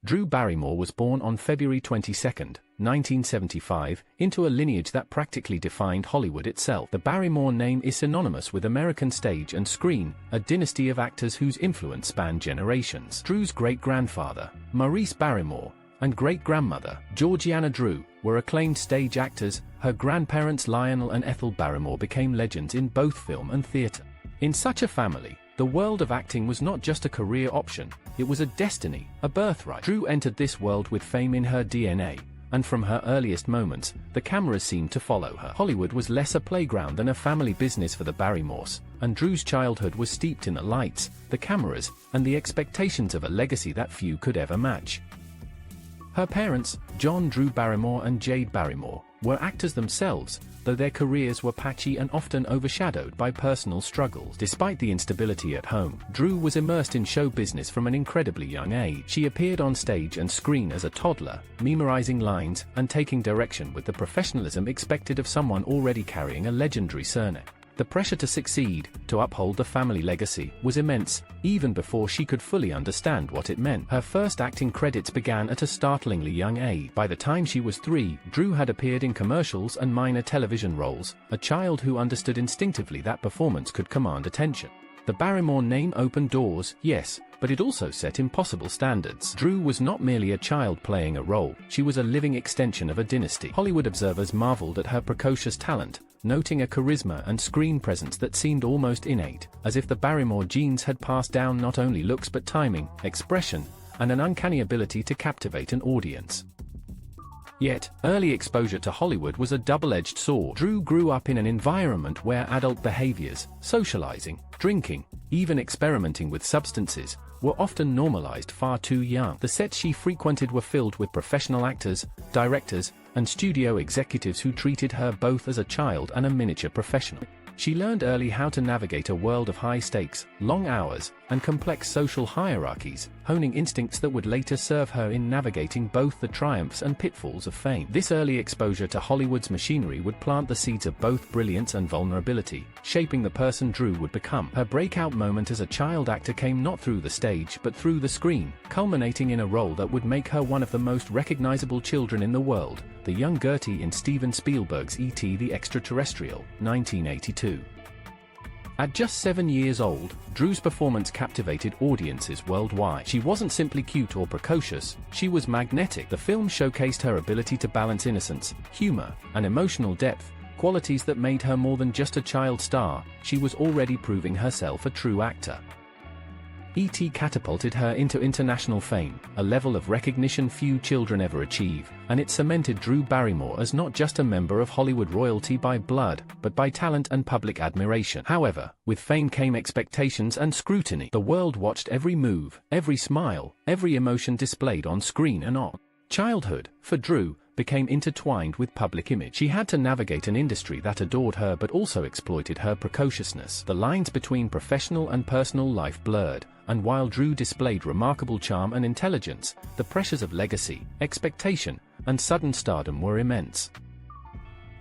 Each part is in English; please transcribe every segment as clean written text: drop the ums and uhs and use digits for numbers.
Drew Barrymore was born on February 22, 1975, into a lineage that practically defined Hollywood itself. The Barrymore name is synonymous with American stage and screen, a dynasty of actors whose influence spanned generations. Drew's great-grandfather, Maurice Barrymore, and great-grandmother, Georgiana Drew, were acclaimed stage actors. Her grandparents Lionel and Ethel Barrymore became legends in both film and theater. In such a family, the world of acting was not just a career option, it was a destiny, a birthright. Drew entered this world with fame in her DNA, and from her earliest moments, the cameras seemed to follow her. Hollywood was less a playground than a family business for the Barrymores, and Drew's childhood was steeped in the lights, the cameras, and the expectations of a legacy that few could ever match. Her parents, John Drew Barrymore and Jade Barrymore, were actors themselves, though their careers were patchy and often overshadowed by personal struggles. Despite the instability at home, Drew was immersed in show business from an incredibly young age. She appeared on stage and screen as a toddler, memorizing lines and taking direction with the professionalism expected of someone already carrying a legendary surname. The pressure to succeed, to uphold the family legacy, was immense, even before she could fully understand what it meant. Her first acting credits began at a startlingly young age. By the time she was 3, Drew had appeared in commercials and minor television roles, a child who understood instinctively that performance could command attention. The Barrymore name opened doors, yes, but it also set impossible standards. Drew was not merely a child playing a role, she was a living extension of a dynasty. Hollywood observers marveled at her precocious talent, noting a charisma and screen presence that seemed almost innate, as if the Barrymore genes had passed down not only looks but timing, expression, and an uncanny ability to captivate an audience. Yet, early exposure to Hollywood was a double-edged sword. Drew grew up in an environment where adult behaviors, socializing, drinking, even experimenting with substances, were often normalized far too young. The sets she frequented were filled with professional actors, directors, and studio executives who treated her both as a child and a miniature professional. She learned early how to navigate a world of high stakes, long hours, and complex social hierarchies, honing instincts that would later serve her in navigating both the triumphs and pitfalls of fame. This early exposure to Hollywood's machinery would plant the seeds of both brilliance and vulnerability, shaping the person Drew would become. Her breakout moment as a child actor came not through the stage but through the screen, culminating in a role that would make her one of the most recognizable children in the world, the young Gertie in Steven Spielberg's E.T. the Extraterrestrial, 1982. At just 7 years old, Drew's performance captivated audiences worldwide. She wasn't simply cute or precocious, she was magnetic. The film showcased her ability to balance innocence, humor, and emotional depth, qualities that made her more than just a child star. She was already proving herself a true actor. E.T. catapulted her into international fame, a level of recognition few children ever achieve, and it cemented Drew Barrymore as not just a member of Hollywood royalty by blood, but by talent and public admiration. However, with fame came expectations and scrutiny. The world watched every move, every smile, every emotion displayed on screen and on. Childhood, for Drew, became intertwined with public image. She had to navigate an industry that adored her but also exploited her precociousness. The lines between professional and personal life blurred, and while Drew displayed remarkable charm and intelligence, the pressures of legacy, expectation, and sudden stardom were immense.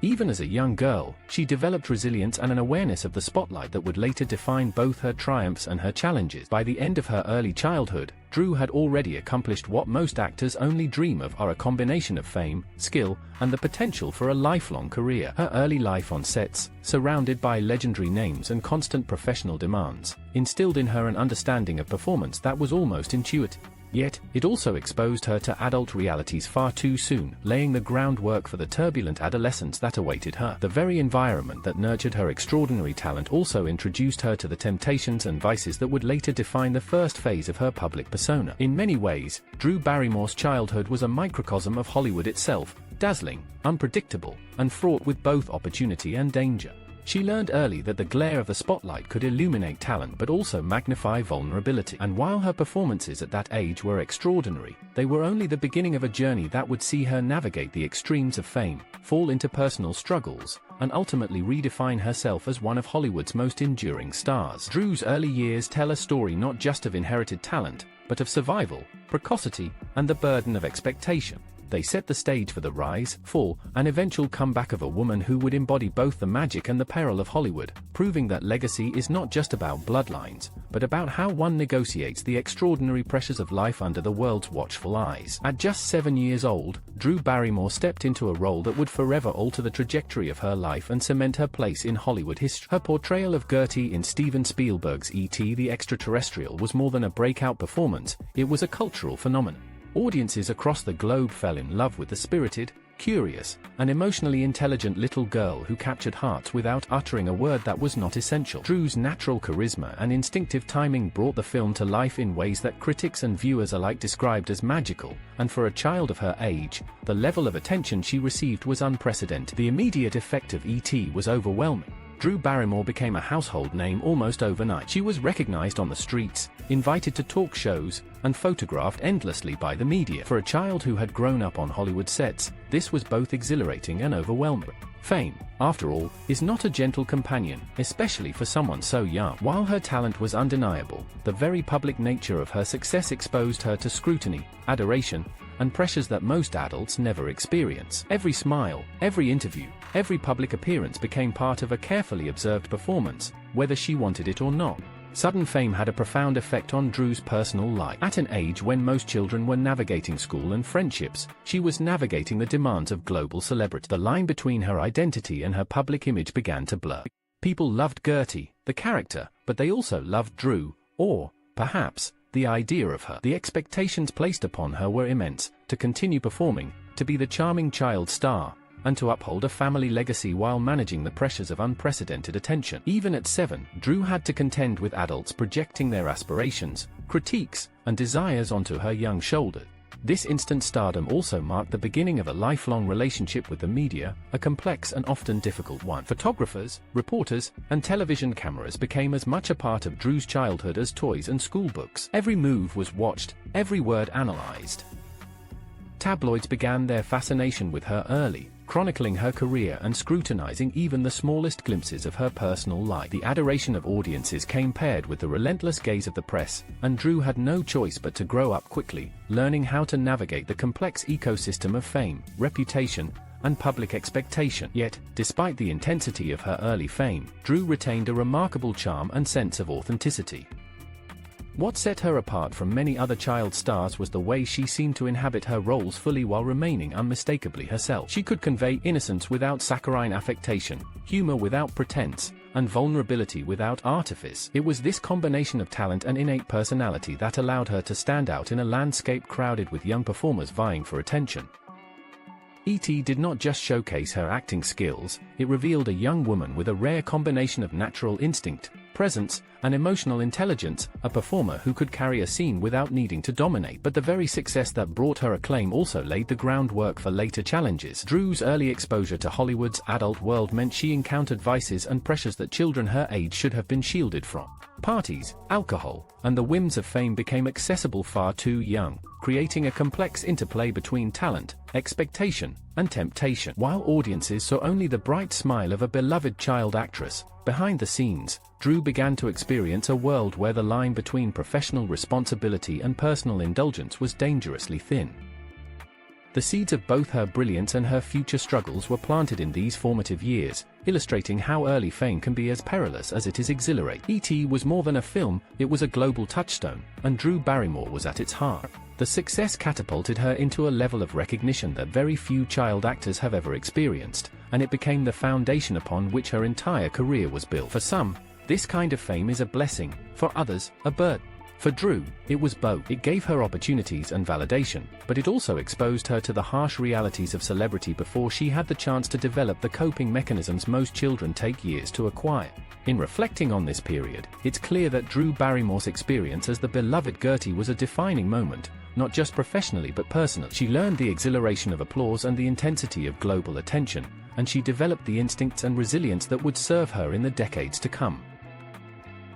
Even as a young girl, she developed resilience and an awareness of the spotlight that would later define both her triumphs and her challenges. By the end of her early childhood, Drew had already accomplished what most actors only dream of, a combination of fame, skill, and the potential for a lifelong career. Her early life on sets, surrounded by legendary names and constant professional demands, instilled in her an understanding of performance that was almost intuitive. Yet, it also exposed her to adult realities far too soon, laying the groundwork for the turbulent adolescence that awaited her. The very environment that nurtured her extraordinary talent also introduced her to the temptations and vices that would later define the first phase of her public persona. In many ways, Drew Barrymore's childhood was a microcosm of Hollywood itself, dazzling, unpredictable, and fraught with both opportunity and danger. She learned early that the glare of the spotlight could illuminate talent but also magnify vulnerability. And while her performances at that age were extraordinary, they were only the beginning of a journey that would see her navigate the extremes of fame, fall into personal struggles, and ultimately redefine herself as one of Hollywood's most enduring stars. Drew's early years tell a story not just of inherited talent, but of survival, precocity, and the burden of expectation. They set the stage for the rise, fall, and eventual comeback of a woman who would embody both the magic and the peril of Hollywood, proving that legacy is not just about bloodlines, but about how one negotiates the extraordinary pressures of life under the world's watchful eyes. At just 7 years old, Drew Barrymore stepped into a role that would forever alter the trajectory of her life and cement her place in Hollywood history. Her portrayal of Gertie in Steven Spielberg's E.T. the Extraterrestrial was more than a breakout performance, it was a cultural phenomenon. Audiences across the globe fell in love with the spirited, curious, and emotionally intelligent little girl who captured hearts without uttering a word that was not essential. Drew's natural charisma and instinctive timing brought the film to life in ways that critics and viewers alike described as magical, and for a child of her age, the level of attention she received was unprecedented. The immediate effect of E.T. was overwhelming. Drew Barrymore became a household name almost overnight. She was recognized on the streets, invited to talk shows, and photographed endlessly by the media. For a child who had grown up on Hollywood sets, this was both exhilarating and overwhelming. Fame, after all, is not a gentle companion, especially for someone so young. While her talent was undeniable, the very public nature of her success exposed her to scrutiny, adoration, and pressures that most adults never experience. Every smile, every interview, every public appearance became part of a carefully observed performance, whether she wanted it or not. Sudden fame had a profound effect on Drew's personal life. At an age when most children were navigating school and friendships, she was navigating the demands of global celebrity. The line between her identity and her public image began to blur. People loved Gertie, the character, but they also loved Drew, or, perhaps, the idea of her. The expectations placed upon her were immense: to continue performing, to be the charming child star, and to uphold a family legacy while managing the pressures of unprecedented attention. Even at 7, Drew had to contend with adults projecting their aspirations, critiques, and desires onto her young shoulders. This instant stardom also marked the beginning of a lifelong relationship with the media, a complex and often difficult one. Photographers, reporters, and television cameras became as much a part of Drew's childhood as toys and schoolbooks. Every move was watched, every word analyzed. Tabloids began their fascination with her early, chronicling her career and scrutinizing even the smallest glimpses of her personal life. The adoration of audiences came paired with the relentless gaze of the press, and Drew had no choice but to grow up quickly, learning how to navigate the complex ecosystem of fame, reputation, and public expectation. Yet, despite the intensity of her early fame, Drew retained a remarkable charm and sense of authenticity. What set her apart from many other child stars was the way she seemed to inhabit her roles fully while remaining unmistakably herself. She could convey innocence without saccharine affectation, humor without pretense, and vulnerability without artifice. It was this combination of talent and innate personality that allowed her to stand out in a landscape crowded with young performers vying for attention. E.T. did not just showcase her acting skills, it revealed a young woman with a rare combination of natural instinct, presence, and emotional intelligence, a performer who could carry a scene without needing to dominate. But the very success that brought her acclaim also laid the groundwork for later challenges. Drew's early exposure to Hollywood's adult world meant she encountered vices and pressures that children her age should have been shielded from. Parties, alcohol, and the whims of fame became accessible far too young, creating a complex interplay between talent, expectation, and temptation. While audiences saw only the bright smile of a beloved child actress, behind the scenes, Drew began to experience a world where the line between professional responsibility and personal indulgence was dangerously thin. The seeds of both her brilliance and her future struggles were planted in these formative years, illustrating how early fame can be as perilous as it is exhilarating. E.T. was more than a film, it was a global touchstone, and Drew Barrymore was at its heart. The success catapulted her into a level of recognition that very few child actors have ever experienced, and it became the foundation upon which her entire career was built. For some, this kind of fame is a blessing, for others, a burden. For Drew, it was both. It gave her opportunities and validation, but it also exposed her to the harsh realities of celebrity before she had the chance to develop the coping mechanisms most children take years to acquire. In reflecting on this period, it's clear that Drew Barrymore's experience as the beloved Gertie was a defining moment, not just professionally but personally. She learned the exhilaration of applause and the intensity of global attention, and she developed the instincts and resilience that would serve her in the decades to come.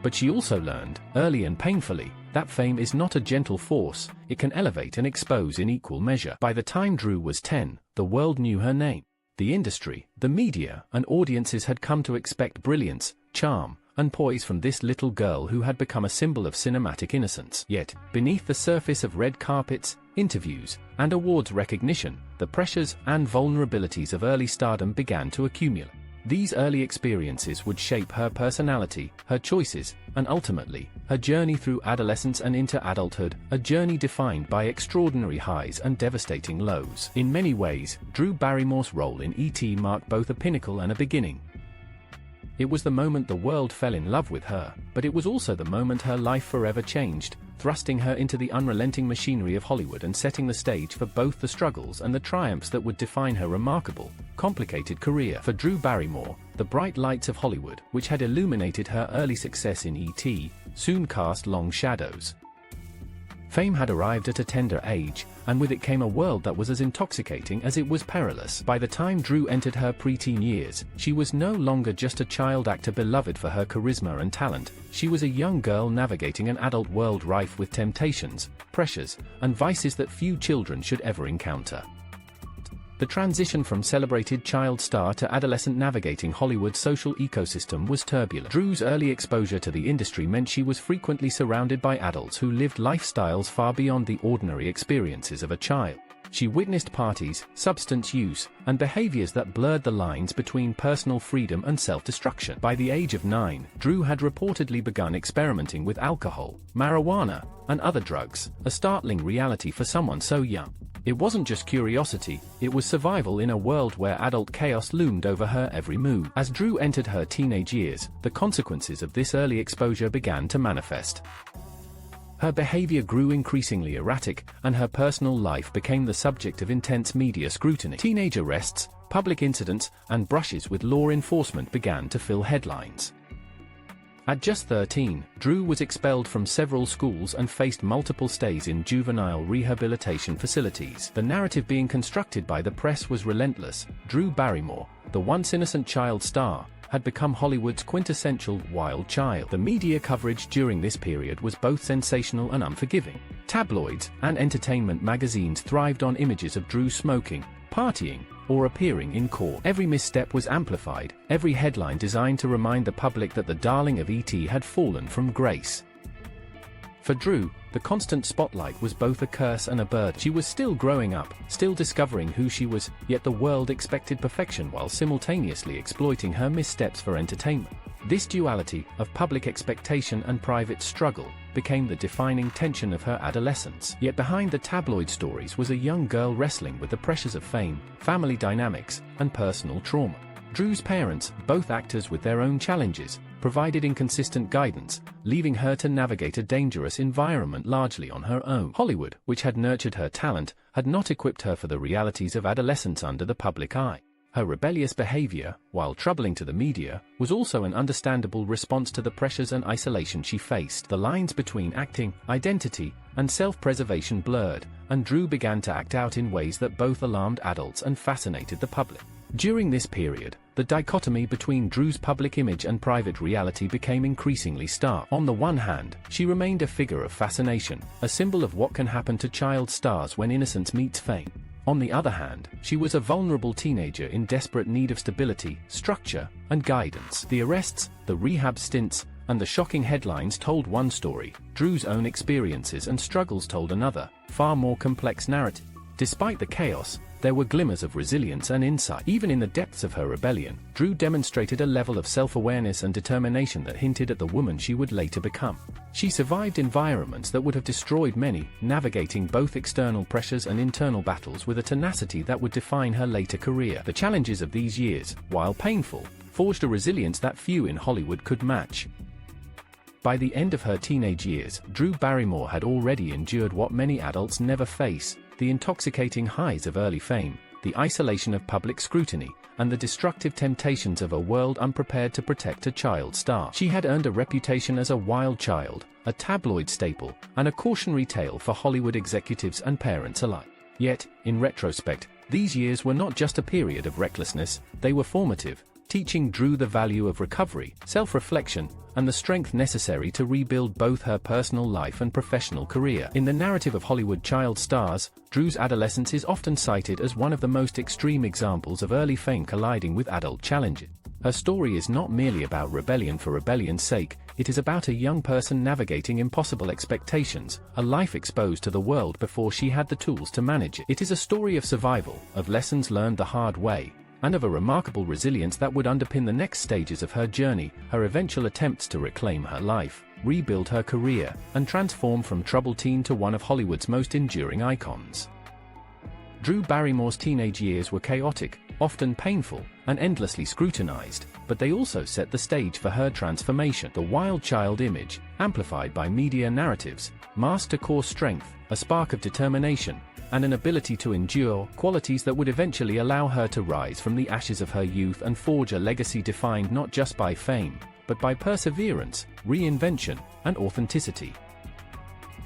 But she also learned, early and painfully, that fame is not a gentle force, it can elevate and expose in equal measure. By the time Drew was 10, the world knew her name. The industry, the media, and audiences had come to expect brilliance, charm, and poise from this little girl who had become a symbol of cinematic innocence. Yet, beneath the surface of red carpets, interviews, and awards recognition, the pressures and vulnerabilities of early stardom began to accumulate. These early experiences would shape her personality, her choices, and ultimately, her journey through adolescence and into adulthood, a journey defined by extraordinary highs and devastating lows. In many ways, Drew Barrymore's role in E.T. marked both a pinnacle and a beginning. It was the moment the world fell in love with her, but it was also the moment her life forever changed, thrusting her into the unrelenting machinery of Hollywood and setting the stage for both the struggles and the triumphs that would define her remarkable, complicated career. For Drew Barrymore, the bright lights of Hollywood, which had illuminated her early success in E.T., soon cast long shadows. Fame had arrived at a tender age, and with it came a world that was as intoxicating as it was perilous. By the time Drew entered her preteen years, she was no longer just a child actor beloved for her charisma and talent. She was a young girl navigating an adult world rife with temptations, pressures, and vices that few children should ever encounter. The transition from celebrated child star to adolescent navigating Hollywood's social ecosystem was turbulent. Drew's early exposure to the industry meant she was frequently surrounded by adults who lived lifestyles far beyond the ordinary experiences of a child. She witnessed parties, substance use, and behaviors that blurred the lines between personal freedom and self-destruction. By the age of 9, Drew had reportedly begun experimenting with alcohol, marijuana, and other drugs, a startling reality for someone so young. It wasn't just curiosity, it was survival in a world where adult chaos loomed over her every move. As Drew entered her teenage years, the consequences of this early exposure began to manifest. Her behavior grew increasingly erratic, and her personal life became the subject of intense media scrutiny. Teenage arrests, public incidents, and brushes with law enforcement began to fill headlines. At just 13, Drew was expelled from several schools and faced multiple stays in juvenile rehabilitation facilities. The narrative being constructed by the press was relentless. Drew Barrymore, the once innocent child star, had become Hollywood's quintessential wild child. The media coverage during this period was both sensational and unforgiving. Tabloids and entertainment magazines thrived on images of Drew smoking, partying, or appearing in court. Every misstep was amplified, every headline designed to remind the public that the darling of E.T. had fallen from grace. For Drew, the constant spotlight was both a curse and a burden. She was still growing up, still discovering who she was, yet the world expected perfection while simultaneously exploiting her missteps for entertainment. This duality, of public expectation and private struggle, became the defining tension of her adolescence. Yet behind the tabloid stories was a young girl wrestling with the pressures of fame, family dynamics, and personal trauma. Drew's parents, both actors with their own challenges, provided inconsistent guidance, leaving her to navigate a dangerous environment largely on her own. Hollywood, which had nurtured her talent, had not equipped her for the realities of adolescence under the public eye. Her rebellious behavior, while troubling to the media, was also an understandable response to the pressures and isolation she faced. The lines between acting, identity, and self-preservation blurred, and Drew began to act out in ways that both alarmed adults and fascinated the public. During this period, the dichotomy between Drew's public image and private reality became increasingly stark. On the one hand, she remained a figure of fascination, a symbol of what can happen to child stars when innocence meets fame. On the other hand, she was a vulnerable teenager in desperate need of stability, structure, and guidance. The arrests, the rehab stints, and the shocking headlines told one story. Drew's own experiences and struggles told another, far more complex narrative. Despite the chaos, there were glimmers of resilience and insight. Even in the depths of her rebellion, Drew demonstrated a level of self-awareness and determination that hinted at the woman she would later become. She survived environments that would have destroyed many, navigating both external pressures and internal battles with a tenacity that would define her later career. The challenges of these years, while painful, forged a resilience that few in Hollywood could match. By the end of her teenage years, Drew Barrymore had already endured what many adults never face: the intoxicating highs of early fame, the isolation of public scrutiny, and the destructive temptations of a world unprepared to protect a child star. She had earned a reputation as a wild child, a tabloid staple, and a cautionary tale for Hollywood executives and parents alike. Yet, in retrospect, these years were not just a period of recklessness, they were formative, teaching Drew the value of recovery, self-reflection, and the strength necessary to rebuild both her personal life and professional career. In the narrative of Hollywood child stars, Drew's adolescence is often cited as one of the most extreme examples of early fame colliding with adult challenges. Her story is not merely about rebellion for rebellion's sake, it is about a young person navigating impossible expectations, a life exposed to the world before she had the tools to manage it. It is a story of survival, of lessons learned the hard way, and of a remarkable resilience that would underpin the next stages of her journey, her eventual attempts to reclaim her life, rebuild her career, and transform from troubled teen to one of Hollywood's most enduring icons. Drew Barrymore's teenage years were chaotic, often painful, and endlessly scrutinized, but they also set the stage for her transformation. The wild child image, amplified by media narratives, masked a core strength, a spark of determination, and an ability to endure, qualities that would eventually allow her to rise from the ashes of her youth and forge a legacy defined not just by fame, but by perseverance, reinvention, and authenticity.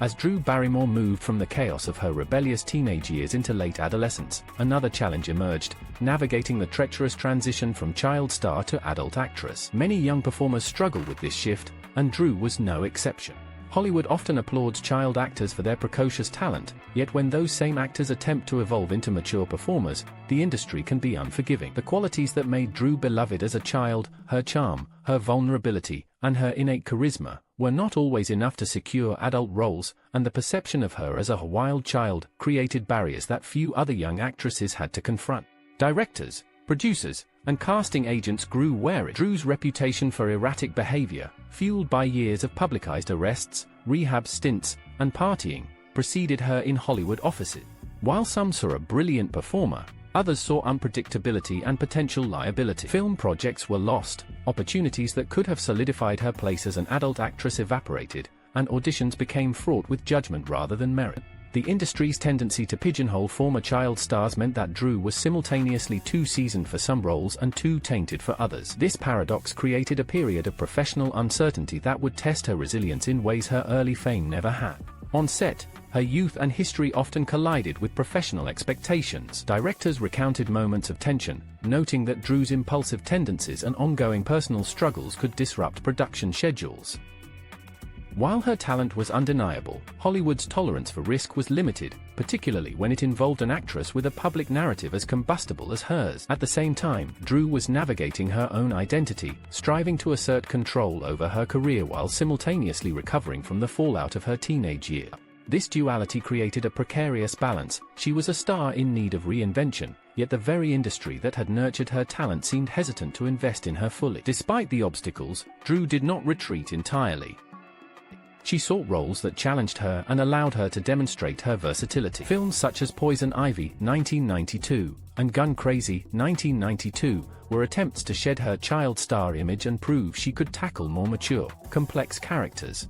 As Drew Barrymore moved from the chaos of her rebellious teenage years into late adolescence, another challenge emerged, navigating the treacherous transition from child star to adult actress. Many young performers struggle with this shift, and Drew was no exception. Hollywood often applauds child actors for their precocious talent, yet when those same actors attempt to evolve into mature performers, the industry can be unforgiving. The qualities that made Drew beloved as a child, her charm, her vulnerability, and her innate charisma, were not always enough to secure adult roles, and the perception of her as a wild child created barriers that few other young actresses had to confront. Directors, producers, and casting agents grew wary. Drew's reputation for erratic behavior, fueled by years of publicized arrests, rehab stints, and partying, preceded her in Hollywood offices. While some saw a brilliant performer, others saw unpredictability and potential liability. Film projects were lost, opportunities that could have solidified her place as an adult actress evaporated, and auditions became fraught with judgment rather than merit. The industry's tendency to pigeonhole former child stars meant that Drew was simultaneously too seasoned for some roles and too tainted for others. This paradox created a period of professional uncertainty that would test her resilience in ways her early fame never had. On set, her youth and history often collided with professional expectations. Directors recounted moments of tension, noting that Drew's impulsive tendencies and ongoing personal struggles could disrupt production schedules. While her talent was undeniable, Hollywood's tolerance for risk was limited, particularly when it involved an actress with a public narrative as combustible as hers. At the same time, Drew was navigating her own identity, striving to assert control over her career while simultaneously recovering from the fallout of her teenage year. This duality created a precarious balance. She was a star in need of reinvention, yet the very industry that had nurtured her talent seemed hesitant to invest in her fully. Despite the obstacles, Drew did not retreat entirely. She sought roles that challenged her and allowed her to demonstrate her versatility. Films such as Poison Ivy, 1992, and Gun Crazy, 1992, were attempts to shed her child star image and prove she could tackle more mature, complex characters.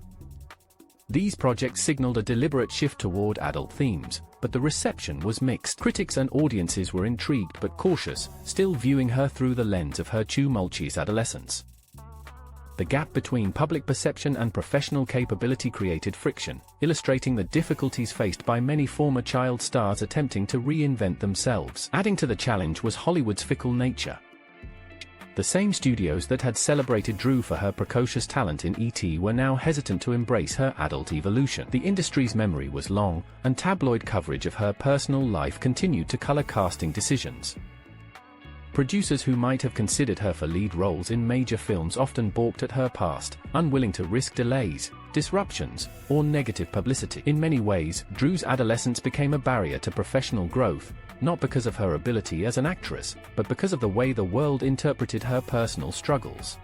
These projects signaled a deliberate shift toward adult themes, but the reception was mixed. Critics and audiences were intrigued but cautious, still viewing her through the lens of her tumultuous adolescence. The gap between public perception and professional capability created friction, illustrating the difficulties faced by many former child stars attempting to reinvent themselves. Adding to the challenge was Hollywood's fickle nature. The same studios that had celebrated Drew for her precocious talent in E.T. were now hesitant to embrace her adult evolution. The industry's memory was long, and tabloid coverage of her personal life continued to color casting decisions. Producers who might have considered her for lead roles in major films often balked at her past, unwilling to risk delays, disruptions, or negative publicity. In many ways, Drew's adolescence became a barrier to professional growth, not because of her ability as an actress, but because of the way the world interpreted her personal struggles.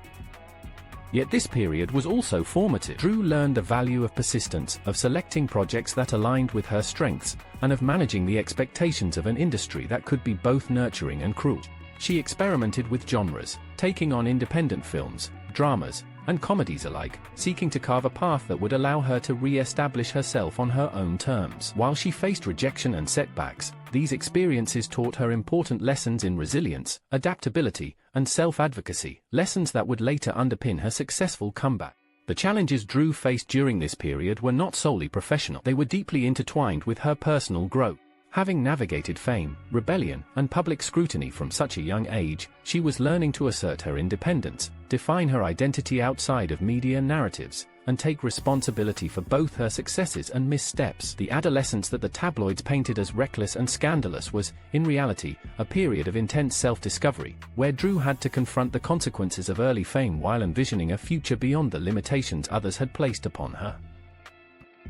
Yet this period was also formative. Drew learned the value of persistence, of selecting projects that aligned with her strengths, and of managing the expectations of an industry that could be both nurturing and cruel. She experimented with genres, taking on independent films, dramas, and comedies alike, seeking to carve a path that would allow her to re-establish herself on her own terms. While she faced rejection and setbacks, these experiences taught her important lessons in resilience, adaptability, and self-advocacy, lessons that would later underpin her successful comeback. The challenges Drew faced during this period were not solely professional. They were deeply intertwined with her personal growth. Having navigated fame, rebellion, and public scrutiny from such a young age, she was learning to assert her independence, define her identity outside of media narratives, and take responsibility for both her successes and missteps. The adolescence that the tabloids painted as reckless and scandalous was, in reality, a period of intense self-discovery, where Drew had to confront the consequences of early fame while envisioning a future beyond the limitations others had placed upon her.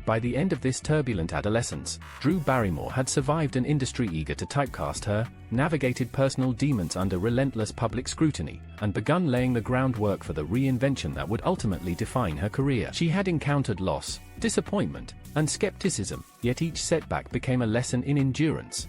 By the end of this turbulent adolescence, Drew Barrymore had survived an industry eager to typecast her, navigated personal demons under relentless public scrutiny, and begun laying the groundwork for the reinvention that would ultimately define her career. She had encountered loss, disappointment, and skepticism, yet each setback became a lesson in endurance.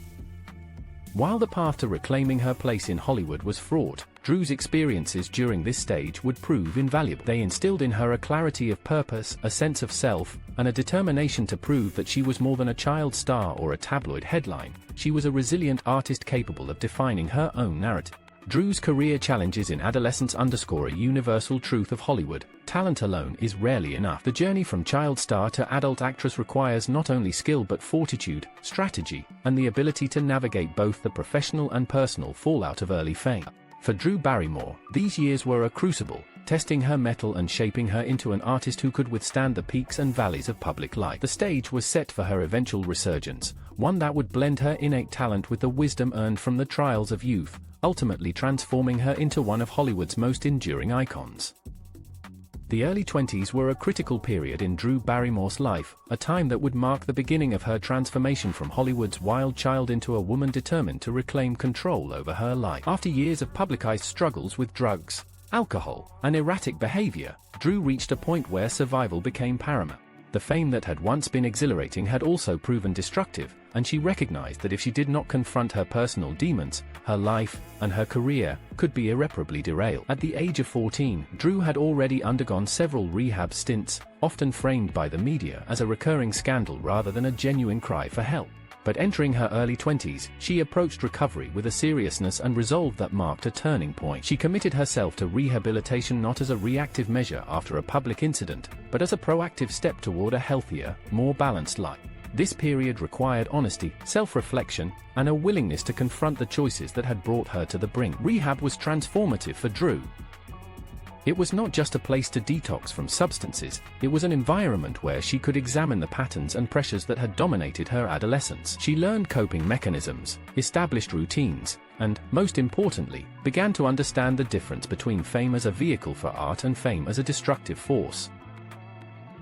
While the path to reclaiming her place in Hollywood was fraught, Drew's experiences during this stage would prove invaluable. They instilled in her a clarity of purpose, a sense of self, and a determination to prove that she was more than a child star or a tabloid headline. She was a resilient artist capable of defining her own narrative. Drew's career challenges in adolescence underscore a universal truth of Hollywood: talent alone is rarely enough. The journey from child star to adult actress requires not only skill but fortitude, strategy, and the ability to navigate both the professional and personal fallout of early fame. For Drew Barrymore, these years were a crucible, testing her mettle and shaping her into an artist who could withstand the peaks and valleys of public life. The stage was set for her eventual resurgence, one that would blend her innate talent with the wisdom earned from the trials of youth, ultimately transforming her into one of Hollywood's most enduring icons. The early 20s were a critical period in Drew Barrymore's life, a time that would mark the beginning of her transformation from Hollywood's wild child into a woman determined to reclaim control over her life. After years of publicized struggles with drugs, alcohol, and erratic behavior, Drew reached a point where survival became paramount. The fame that had once been exhilarating had also proven destructive, and she recognized that if she did not confront her personal demons, her life and her career could be irreparably derailed. At the age of 14, Drew had already undergone several rehab stints, often framed by the media as a recurring scandal rather than a genuine cry for help. But entering her early 20s, she approached recovery with a seriousness and resolve that marked a turning point. She committed herself to rehabilitation not as a reactive measure after a public incident, but as a proactive step toward a healthier, more balanced life. This period required honesty, self-reflection, and a willingness to confront the choices that had brought her to the brink. Rehab was transformative for Drew. It was not just a place to detox from substances, it was an environment where she could examine the patterns and pressures that had dominated her adolescence. She learned coping mechanisms, established routines, and, most importantly, began to understand the difference between fame as a vehicle for art and fame as a destructive force.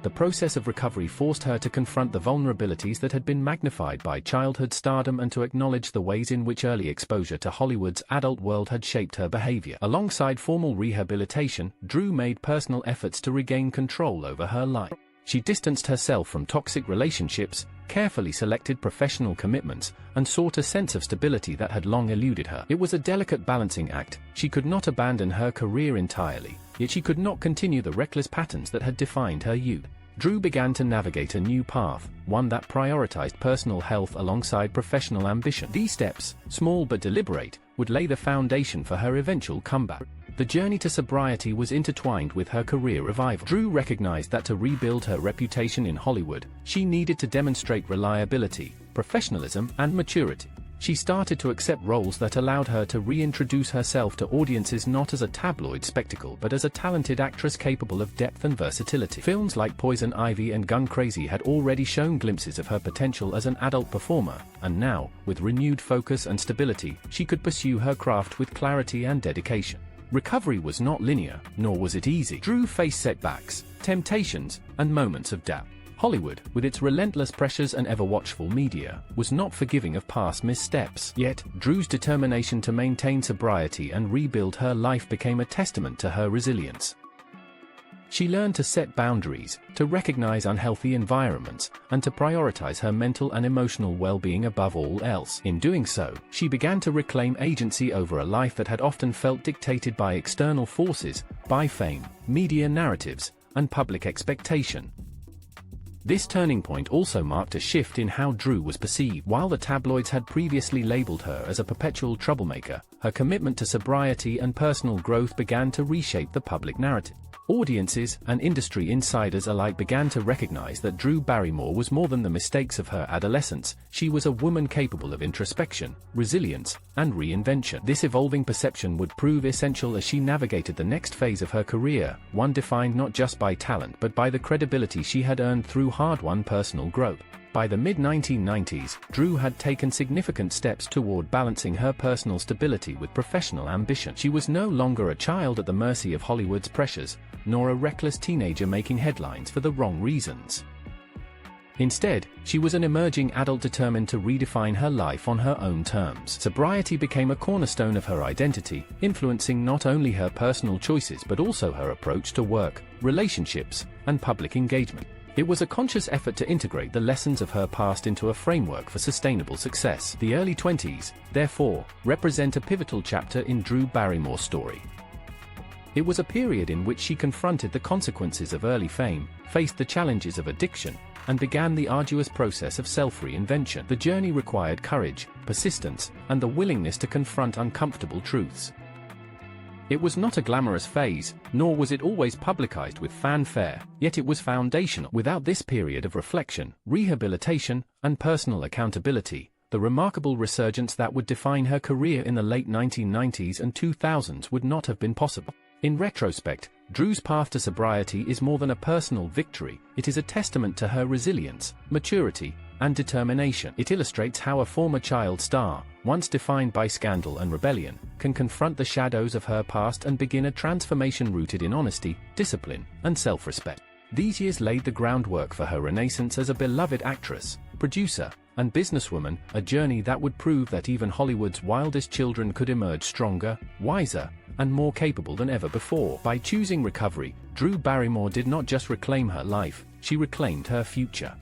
The process of recovery forced her to confront the vulnerabilities that had been magnified by childhood stardom and to acknowledge the ways in which early exposure to Hollywood's adult world had shaped her behavior. Alongside formal rehabilitation, Drew made personal efforts to regain control over her life. She distanced herself from toxic relationships, carefully selected professional commitments, and sought a sense of stability that had long eluded her. It was a delicate balancing act. She could not abandon her career entirely, yet she could not continue the reckless patterns that had defined her youth. Drew began to navigate a new path, one that prioritized personal health alongside professional ambition. These steps, small but deliberate, would lay the foundation for her eventual comeback. The journey to sobriety was intertwined with her career revival. Drew recognized that to rebuild her reputation in Hollywood, she needed to demonstrate reliability, professionalism, and maturity. She started to accept roles that allowed her to reintroduce herself to audiences not as a tabloid spectacle but as a talented actress capable of depth and versatility. Films like Poison Ivy and Gun Crazy had already shown glimpses of her potential as an adult performer, and now, with renewed focus and stability, she could pursue her craft with clarity and dedication. Recovery was not linear, nor was it easy. Drew faced setbacks, temptations, and moments of doubt. Hollywood, with its relentless pressures and ever-watchful media, was not forgiving of past missteps. Yet, Drew's determination to maintain sobriety and rebuild her life became a testament to her resilience. She learned to set boundaries, to recognize unhealthy environments, and to prioritize her mental and emotional well-being above all else. In doing so, she began to reclaim agency over a life that had often felt dictated by external forces, by fame, media narratives, and public expectation. This turning point also marked a shift in how Drew was perceived. While the tabloids had previously labeled her as a perpetual troublemaker, her commitment to sobriety and personal growth began to reshape the public narrative. Audiences and industry insiders alike began to recognize that Drew Barrymore was more than the mistakes of her adolescence. She was a woman capable of introspection, resilience, and reinvention. This evolving perception would prove essential as she navigated the next phase of her career, one defined not just by talent but by the credibility she had earned through hard-won personal growth. By the mid-1990s, Drew had taken significant steps toward balancing her personal stability with professional ambition. She was no longer a child at the mercy of Hollywood's pressures, nor a reckless teenager making headlines for the wrong reasons. Instead, she was an emerging adult determined to redefine her life on her own terms. Sobriety became a cornerstone of her identity, influencing not only her personal choices but also her approach to work, relationships, and public engagement. It was a conscious effort to integrate the lessons of her past into a framework for sustainable success. The early 20s, therefore, represent a pivotal chapter in Drew Barrymore's story. It was a period in which she confronted the consequences of early fame, faced the challenges of addiction, and began the arduous process of self-reinvention. The journey required courage, persistence, and the willingness to confront uncomfortable truths. It was not a glamorous phase, nor was it always publicized with fanfare, yet it was foundational. Without this period of reflection, rehabilitation, and personal accountability, the remarkable resurgence that would define her career in the late 1990s and 2000s would not have been possible. In retrospect, Drew's path to sobriety is more than a personal victory, it is a testament to her resilience, maturity, and determination. It illustrates how a former child star, once defined by scandal and rebellion, can confront the shadows of her past and begin a transformation rooted in honesty, discipline, and self-respect. These years laid the groundwork for her renaissance as a beloved actress, producer, and businesswoman, a journey that would prove that even Hollywood's wildest children could emerge stronger, wiser, and more capable than ever before. By choosing recovery, Drew Barrymore did not just reclaim her life, she reclaimed her future.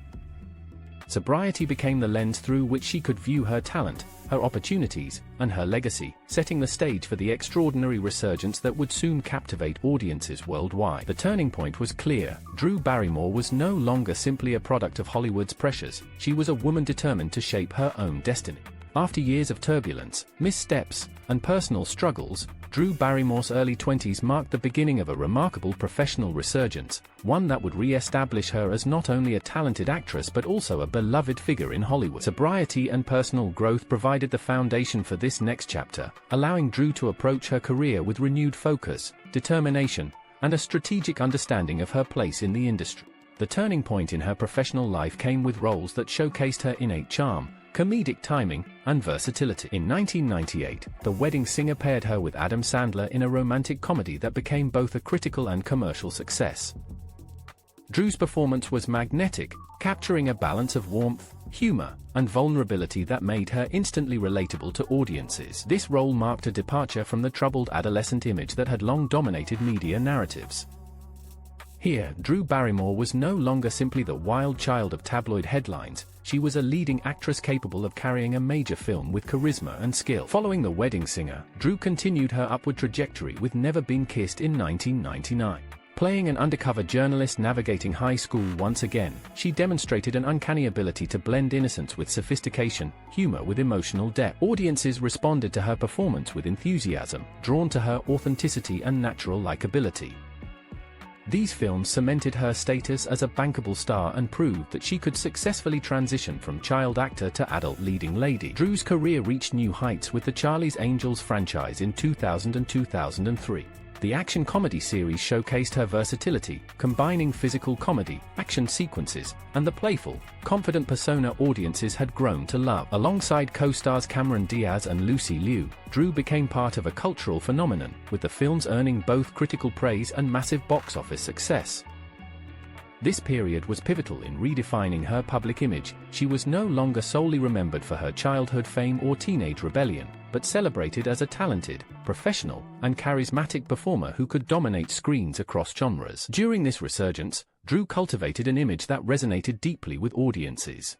Sobriety became the lens through which she could view her talent, her opportunities, and her legacy, setting the stage for the extraordinary resurgence that would soon captivate audiences worldwide. The turning point was clear. Drew Barrymore was no longer simply a product of Hollywood's pressures, she was a woman determined to shape her own destiny. After years of turbulence, missteps, and personal struggles, Drew Barrymore's early 20s marked the beginning of a remarkable professional resurgence, one that would re-establish her as not only a talented actress but also a beloved figure in Hollywood. Sobriety and personal growth provided the foundation for this next chapter, allowing Drew to approach her career with renewed focus, determination, and a strategic understanding of her place in the industry. The turning point in her professional life came with roles that showcased her innate charm, comedic timing, and versatility. In 1998, The Wedding Singer paired her with Adam Sandler in a romantic comedy that became both a critical and commercial success. Drew's performance was magnetic, capturing a balance of warmth, humor, and vulnerability that made her instantly relatable to audiences. This role marked a departure from the troubled adolescent image that had long dominated media narratives. Here, Drew Barrymore was no longer simply the wild child of tabloid headlines, she was a leading actress capable of carrying a major film with charisma and skill. Following The Wedding Singer, Drew continued her upward trajectory with Never Been Kissed in 1999. Playing an undercover journalist navigating high school once again, she demonstrated an uncanny ability to blend innocence with sophistication, humor with emotional depth. Audiences responded to her performance with enthusiasm, drawn to her authenticity and natural likability. These films cemented her status as a bankable star and proved that she could successfully transition from child actor to adult leading lady. Drew's career reached new heights with the Charlie's Angels franchise in 2000 and 2003. The action comedy series showcased her versatility, combining physical comedy, action sequences, and the playful, confident persona audiences had grown to love. Alongside co-stars Cameron Diaz and Lucy Liu, Drew became part of a cultural phenomenon, with the films earning both critical praise and massive box office success. This period was pivotal in redefining her public image. She was no longer solely remembered for her childhood fame or teenage rebellion, but celebrated as a talented, professional, and charismatic performer who could dominate screens across genres. During this resurgence, Drew cultivated an image that resonated deeply with audiences.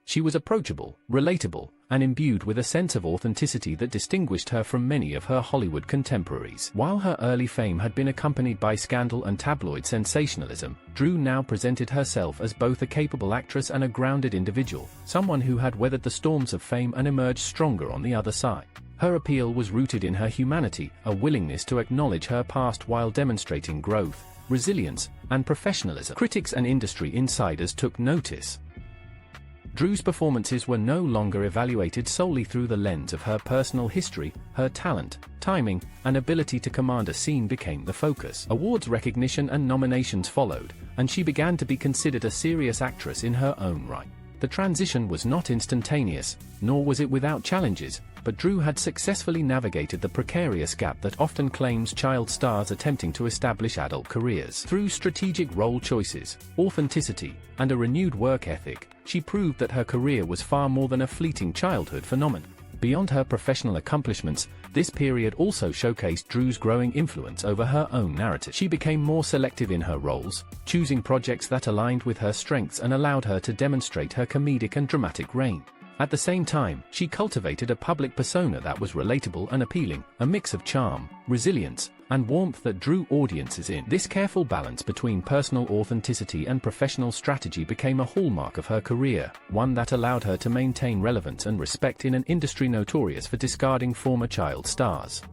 She was approachable, relatable, and imbued with a sense of authenticity that distinguished her from many of her Hollywood contemporaries. While her early fame had been accompanied by scandal and tabloid sensationalism, Drew now presented herself as both a capable actress and a grounded individual, someone who had weathered the storms of fame and emerged stronger on the other side. Her appeal was rooted in her humanity, a willingness to acknowledge her past while demonstrating growth, resilience, and professionalism. Critics and industry insiders took notice. Drew's performances were no longer evaluated solely through the lens of her personal history. Her talent, timing, and ability to command a scene became the focus. Awards recognition and nominations followed, and she began to be considered a serious actress in her own right. The transition was not instantaneous, nor was it without challenges, but Drew had successfully navigated the precarious gap that often claims child stars attempting to establish adult careers. Through strategic role choices, authenticity, and a renewed work ethic, she proved that her career was far more than a fleeting childhood phenomenon. Beyond her professional accomplishments, this period also showcased Drew's growing influence over her own narrative. She became more selective in her roles, choosing projects that aligned with her strengths and allowed her to demonstrate her comedic and dramatic range. At the same time, she cultivated a public persona that was relatable and appealing, a mix of charm, resilience, and warmth that drew audiences in. This careful balance between personal authenticity and professional strategy became a hallmark of her career, one that allowed her to maintain relevance and respect in an industry notorious for discarding former child stars.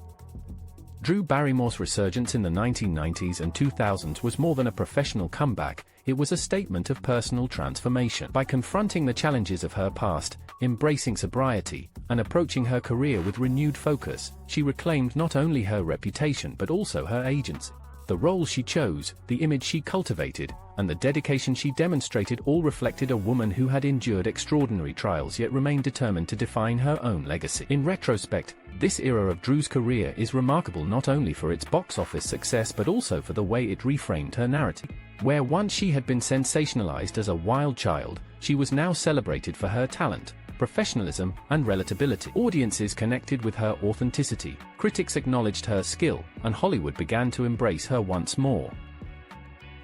Drew Barrymore's resurgence in the 1990s and 2000s was more than a professional comeback, it was a statement of personal transformation. By confronting the challenges of her past, embracing sobriety, and approaching her career with renewed focus, she reclaimed not only her reputation but also her agency. The role she chose, the image she cultivated, and the dedication she demonstrated all reflected a woman who had endured extraordinary trials yet remained determined to define her own legacy. In retrospect, this era of Drew's career is remarkable not only for its box office success but also for the way it reframed her narrative. Where once she had been sensationalized as a wild child, she was now celebrated for her talent, professionalism, and relatability. Audiences connected with her authenticity, critics acknowledged her skill, and Hollywood began to embrace her once more.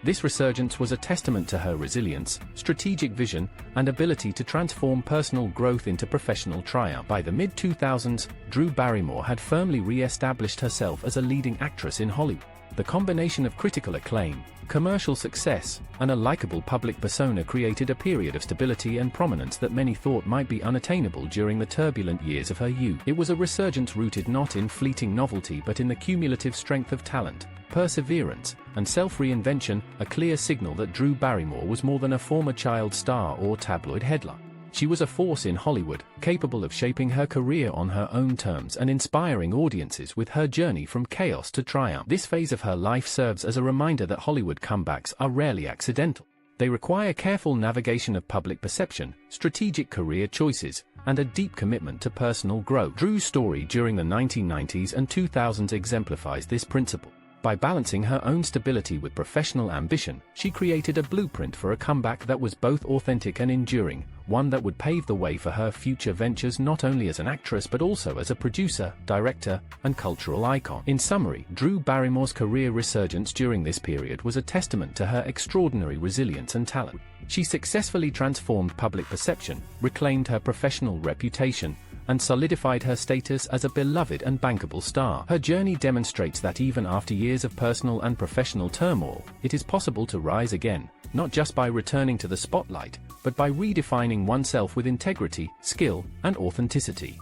This resurgence was a testament to her resilience, strategic vision, and ability to transform personal growth into professional triumph. By the mid-2000s, Drew Barrymore had firmly re-established herself as a leading actress in Hollywood. The combination of critical acclaim, commercial success, and a likable public persona created a period of stability and prominence that many thought might be unattainable during the turbulent years of her youth. It was a resurgence rooted not in fleeting novelty but in the cumulative strength of talent, perseverance, and self-reinvention, a clear signal that Drew Barrymore was more than a former child star or tabloid headline. She was a force in Hollywood, capable of shaping her career on her own terms and inspiring audiences with her journey from chaos to triumph. This phase of her life serves as a reminder that Hollywood comebacks are rarely accidental. They require careful navigation of public perception, strategic career choices, and a deep commitment to personal growth. Drew's story during the 1990s and 2000s exemplifies this principle. By balancing her own stability with professional ambition, she created a blueprint for a comeback that was both authentic and enduring, one that would pave the way for her future ventures not only as an actress but also as a producer, director, and cultural icon. In summary, Drew Barrymore's career resurgence during this period was a testament to her extraordinary resilience and talent. She successfully transformed public perception, reclaimed her professional reputation, and solidified her status as a beloved and bankable star. Her journey demonstrates that even after years of personal and professional turmoil, it is possible to rise again, not just by returning to the spotlight, but by redefining oneself with integrity, skill, and authenticity.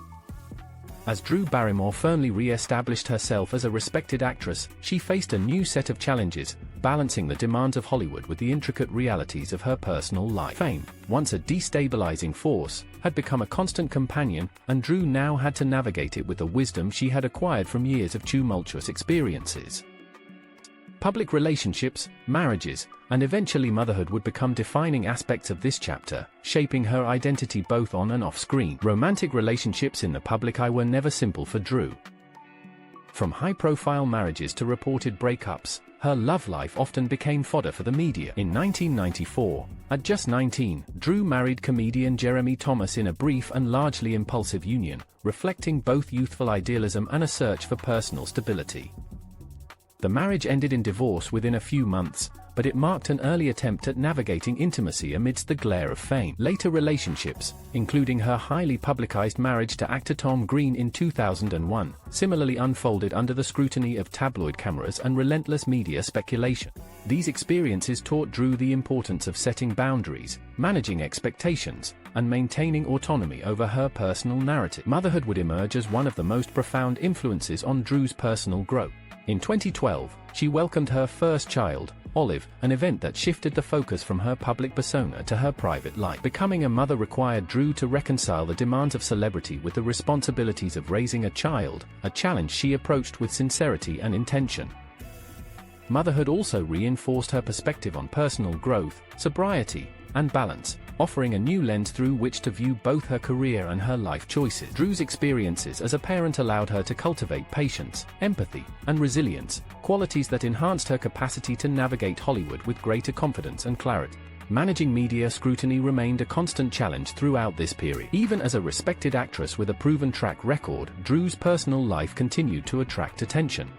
As Drew Barrymore firmly re-established herself as a respected actress, she faced a new set of challenges, balancing the demands of Hollywood with the intricate realities of her personal life. Fame, once a destabilizing force, had become a constant companion, and Drew now had to navigate it with the wisdom she had acquired from years of tumultuous experiences. Public relationships, marriages, and eventually motherhood would become defining aspects of this chapter, shaping her identity both on and off screen. Romantic relationships in the public eye were never simple for Drew. From high-profile marriages to reported breakups, her love life often became fodder for the media. In 1994, at just 19, Drew married comedian Jeremy Thomas in a brief and largely impulsive union, reflecting both youthful idealism and a search for personal stability. The marriage ended in divorce within a few months, but it marked an early attempt at navigating intimacy amidst the glare of fame. Later relationships, including her highly publicized marriage to actor Tom Green in 2001, similarly unfolded under the scrutiny of tabloid cameras and relentless media speculation. These experiences taught Drew the importance of setting boundaries, managing expectations, and maintaining autonomy over her personal narrative. Motherhood would emerge as one of the most profound influences on Drew's personal growth. In 2012, she welcomed her first child, Olive, an event that shifted the focus from her public persona to her private life. Becoming a mother required Drew to reconcile the demands of celebrity with the responsibilities of raising a child, a challenge she approached with sincerity and intention. Motherhood also reinforced her perspective on personal growth, sobriety, and balance, offering a new lens through which to view both her career and her life choices. Drew's experiences as a parent allowed her to cultivate patience, empathy, and resilience, qualities that enhanced her capacity to navigate Hollywood with greater confidence and clarity. Managing media scrutiny remained a constant challenge throughout this period. Even as a respected actress with a proven track record, Drew's personal life continued to attract attention.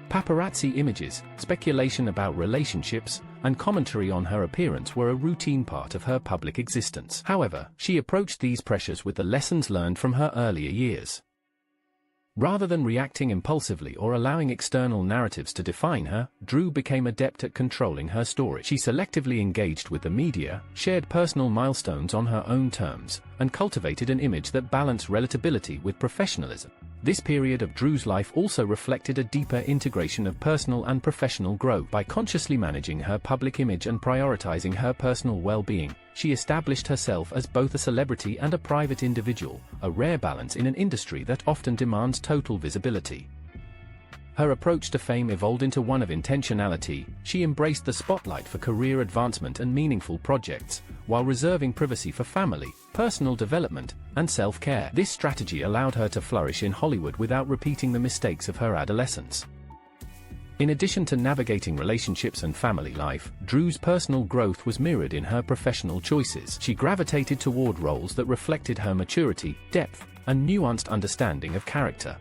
Paparazzi images, speculation about relationships, and commentary on her appearance were a routine part of her public existence. However, she approached these pressures with the lessons learned from her earlier years. Rather than reacting impulsively or allowing external narratives to define her, Drew became adept at controlling her story. She selectively engaged with the media, shared personal milestones on her own terms, and cultivated an image that balanced relatability with professionalism. This period of Drew's life also reflected a deeper integration of personal and professional growth. By consciously managing her public image and prioritizing her personal well-being, she established herself as both a celebrity and a private individual, a rare balance in an industry that often demands total visibility. Her approach to fame evolved into one of intentionality. She embraced the spotlight for career advancement and meaningful projects, while reserving privacy for family, personal development, and self-care. This strategy allowed her to flourish in Hollywood without repeating the mistakes of her adolescence. In addition to navigating relationships and family life, Drew's personal growth was mirrored in her professional choices. She gravitated toward roles that reflected her maturity, depth, and nuanced understanding of character.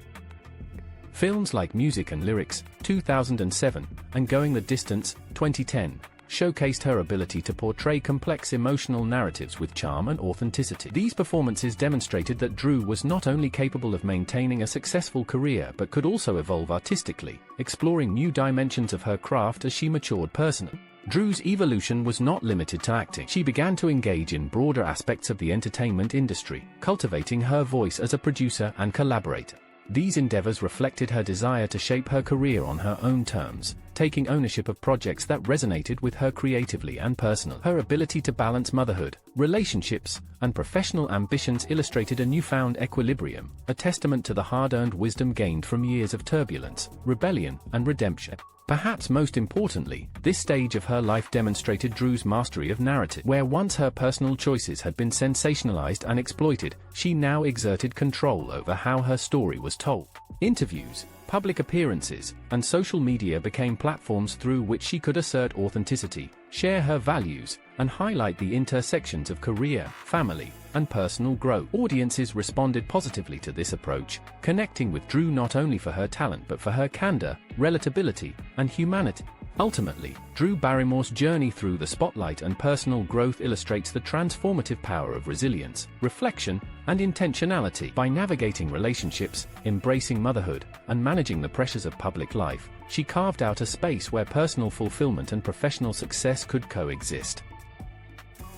Films like Music and Lyrics, 2007, and Going the Distance, 2010, showcased her ability to portray complex emotional narratives with charm and authenticity. These performances demonstrated that Drew was not only capable of maintaining a successful career but could also evolve artistically, exploring new dimensions of her craft as she matured personally. Drew's evolution was not limited to acting. She began to engage in broader aspects of the entertainment industry, cultivating her voice as a producer and collaborator. These endeavors reflected her desire to shape her career on her own terms, taking ownership of projects that resonated with her creatively and personally. Her ability to balance motherhood, relationships, and professional ambitions illustrated a newfound equilibrium, a testament to the hard-earned wisdom gained from years of turbulence, rebellion, and redemption. Perhaps most importantly, this stage of her life demonstrated Drew's mastery of narrative. Where once her personal choices had been sensationalized and exploited, she now exerted control over how her story was told. Interviews, public appearances, and social media became platforms through which she could assert authenticity, share her values, and highlight the intersections of career, family, and personal growth. Audiences responded positively to this approach, connecting with Drew not only for her talent but for her candor, relatability, and humanity. Ultimately, Drew Barrymore's journey through the spotlight and personal growth illustrates the transformative power of resilience, reflection, and intentionality. By navigating relationships, embracing motherhood, and managing the pressures of public life, she carved out a space where personal fulfillment and professional success could coexist.